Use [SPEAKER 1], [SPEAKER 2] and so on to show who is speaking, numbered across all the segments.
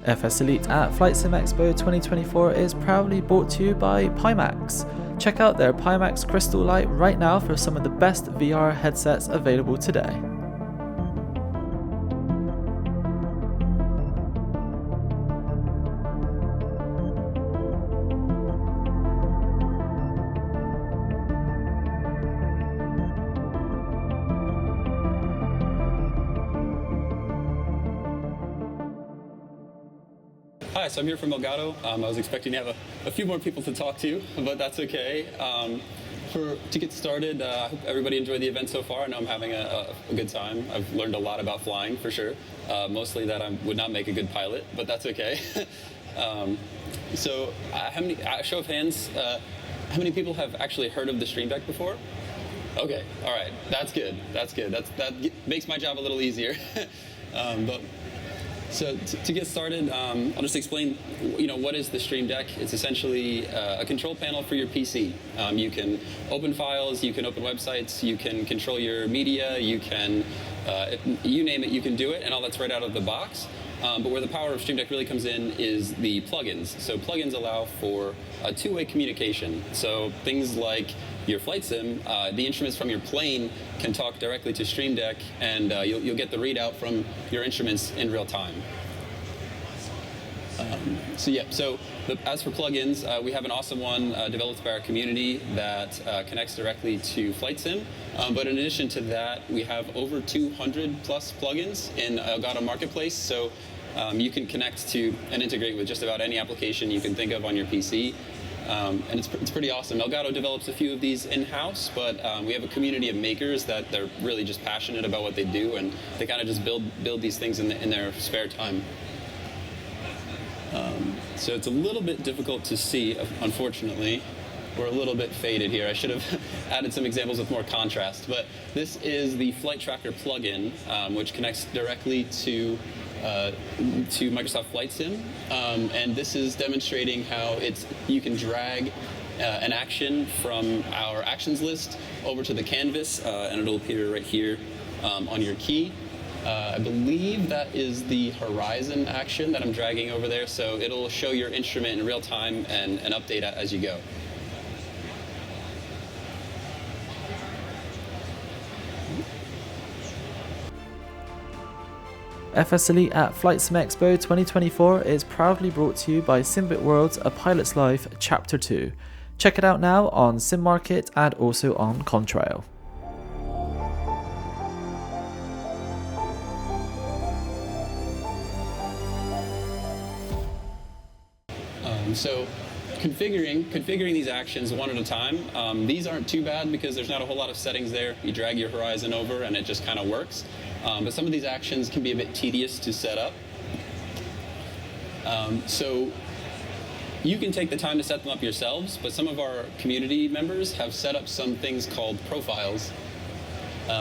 [SPEAKER 1] FS Elite at FlightSimExpo 2024 is proudly brought to you by Pimax. Check out their Pimax Crystal Light right now for some of the best VR headsets available today.
[SPEAKER 2] Hi, so I'm here from Elgato. I was expecting to have a few more people to talk to, but that's okay. To get started, I hope everybody enjoyed the event so far. I know I'm having a good time. I've learned a lot about flying, for sure. Mostly that I would not make a good pilot, but that's okay. Show of hands, how many people have actually heard of the Stream Deck before? Okay, all right, that's good. That's good. That makes my job a little easier. So to get started, I'll just explain, what is the Stream Deck. It's essentially a control panel for your PC. You can open files, you can open websites, you can control your media, you can, you name it, you can do it, and all that's right out of the box. But where the power of Stream Deck really comes in is the plugins. So plugins allow for a two-way communication. So things like your flight sim, the instruments from your plane can talk directly to Stream Deck, and you'll get the readout from your instruments in real time. As for plugins, we have an awesome one developed by our community that connects directly to flight sim. But in addition to that, we have over 200 plus plugins in Elgato Marketplace. So you can connect to and integrate with just about any application you can think of on your PC. And it's pretty awesome. Elgato develops a few of these in-house, but we have a community of makers that they're really just passionate about what they do, and they kind of just build these things in their spare time. So it's a little bit difficult to see, unfortunately. We're a little bit faded here. I should have added some examples with more contrast, but this is the Flight Tracker plugin, which connects directly to Microsoft Flight Sim, and this is demonstrating how you can drag an action from our actions list over to the canvas, and it'll appear right here on your key. I believe that is the horizon action that I'm dragging over there, so it'll show your instrument in real time and update as you go.
[SPEAKER 1] FS Elite at FlightSimExpo 2024 is proudly brought to you by Simbit World's A Pilot's Life Chapter 2. Check it out now on SimMarket and also on Contrail.
[SPEAKER 2] So configuring these actions one at a time, these aren't too bad because there's not a whole lot of settings there. You drag your horizon over and it just kind of works. But some of these actions can be a bit tedious to set up. So you can take the time to set them up yourselves, but some of our community members have set up some things called profiles.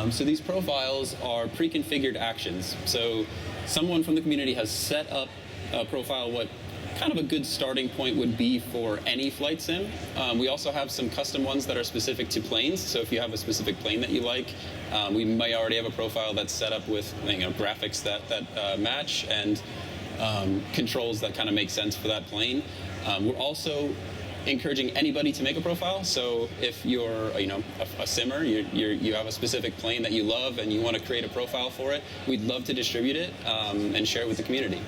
[SPEAKER 2] So these profiles are pre-configured actions. So someone from the community has set up a profile, what kind of a good starting point would be for any flight sim. We also have some custom ones that are specific to planes. So if you have a specific plane that you like, we might already have a profile that's set up with graphics that match and controls that kind of make sense for that plane. We're also encouraging anybody to make a profile. So if you're a simmer, you have a specific plane that you love and you want to create a profile for it, we'd love to distribute it and share it with the community.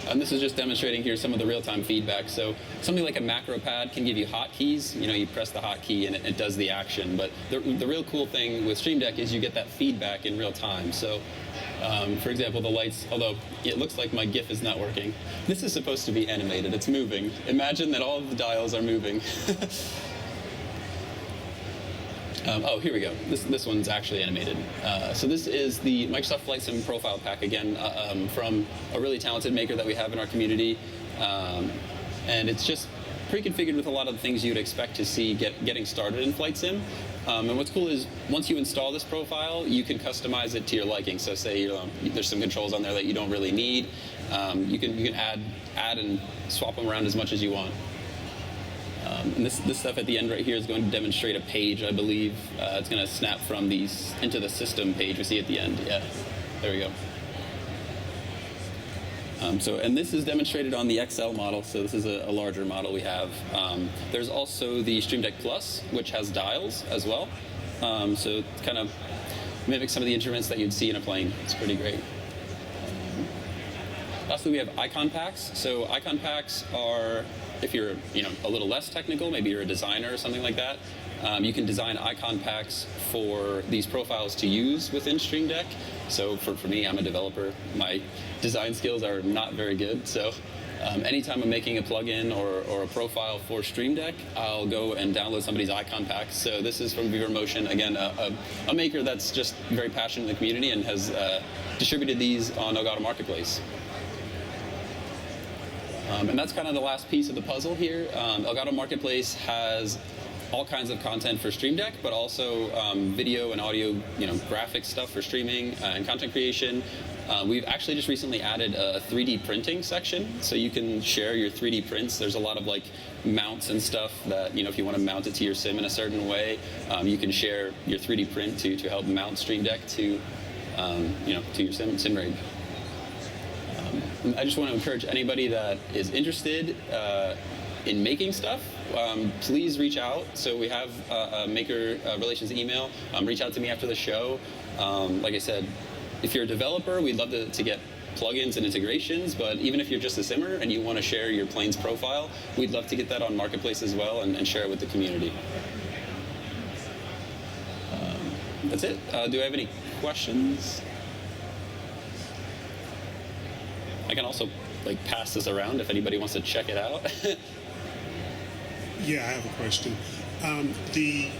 [SPEAKER 2] And this is just demonstrating here some of the real-time feedback. So something like a macro pad can give you hotkeys. You press the hotkey and it does the action. But the real cool thing with Stream Deck is you get that feedback in real time. So for example, the lights, although it looks like my GIF is not working, this is supposed to be animated. It's moving. Imagine that all of the dials are moving. Oh, here we go. This one's actually animated. So this is the Microsoft Flight Sim profile pack, again, from a really talented maker that we have in our community. And it's just pre-configured with a lot of the things you'd expect to see getting started in Flight Sim. And what's cool is once you install this profile, you can customize it to your liking. So say there's some controls on there that you don't really need. You can add and swap them around as much as you want. And this stuff at the end right here is going to demonstrate a page, I believe. It's going to snap from these into the system page we see at the end. Yeah, there we go. And this is demonstrated on the XL model, so this is a larger model we have. There's also the Stream Deck Plus, which has dials as well. So it kind of mimics some of the instruments that you'd see in a plane. It's pretty great. Lastly, we have icon packs. So icon packs are, if you're a little less technical, maybe you're a designer or something like that, you can design icon packs for these profiles to use within Stream Deck. So for me, I'm a developer. My design skills are not very good. So anytime I'm making a plugin or a profile for Stream Deck, I'll go and download somebody's icon pack. So this is from VivorMotion, again, a maker that's just very passionate in the community and has distributed these on Elgato Marketplace. And that's kind of the last piece of the puzzle here. Elgato Marketplace has all kinds of content for Stream Deck, but also video and audio, graphic stuff for streaming and content creation. We've actually just recently added a 3D printing section, so you can share your 3D prints. There's a lot of mounts and stuff that, if you want to mount it to your sim in a certain way, you can share your 3D print to help mount Stream Deck to, to your sim rig. I just want to encourage anybody that is interested in making stuff, please reach out. So we have a maker relations email. Reach out to me after the show. Like I said, if you're a developer, we'd love to get plugins and integrations, but even if you're just a simmer and you want to share your plane's profile, we'd love to get that on Marketplace as well and share it with the community. That's it. Do I have any questions? I can also pass this around if anybody wants to check it out.
[SPEAKER 3] Yeah, I have a question. The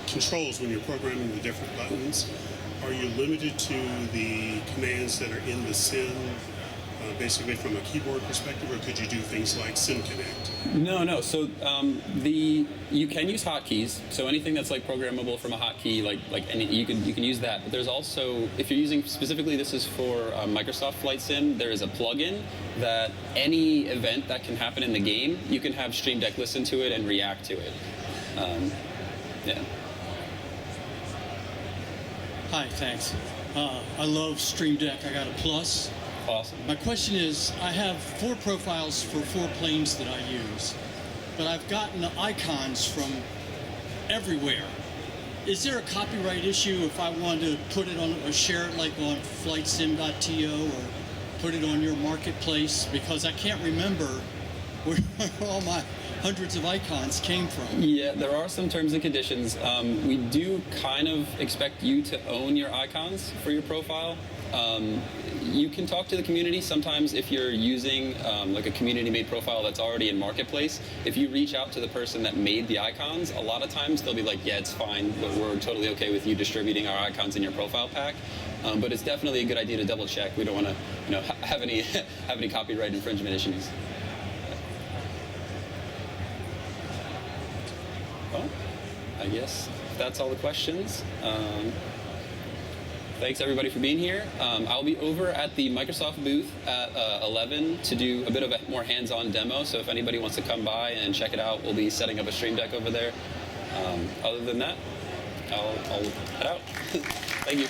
[SPEAKER 3] controls when you're programming the different buttons, are you limited to the commands that are in the sim, basically from a keyboard perspective, or could you do things like SimConnect?
[SPEAKER 2] No. So you can use hotkeys. So anything that's programmable from a hotkey, you can use that. But there's also, if you're using specifically, this is for Microsoft Flight Sim. There is a plugin that any event that can happen in the game, you can have Stream Deck listen to it and react to it. Yeah.
[SPEAKER 4] Hi, thanks. I love Stream Deck. I got a Plus.
[SPEAKER 2] Awesome.
[SPEAKER 4] My question is, I have 4 profiles for 4 planes that I use, but I've gotten the icons from everywhere. Is there a copyright issue if I wanted to put it on or share it on FlightSim.to or put it on your marketplace? Because I can't remember where all my hundreds of icons came from.
[SPEAKER 2] Yeah, there are some terms and conditions. We do kind of expect you to own your icons for your profile. You can talk to the community. Sometimes if you're using a community-made profile that's already in Marketplace, if you reach out to the person that made the icons, a lot of times they'll be like, yeah, it's fine, but we're totally okay with you distributing our icons in your profile pack. But it's definitely a good idea to double check. We don't want to have any copyright infringement issues. Well, I guess that's all the questions. Thanks everybody for being here. I'll be over at the Microsoft booth at 11 to do a bit of a more hands-on demo. So if anybody wants to come by and check it out, we'll be setting up a Stream Deck over there. Other than that, I'll head out. Thank you.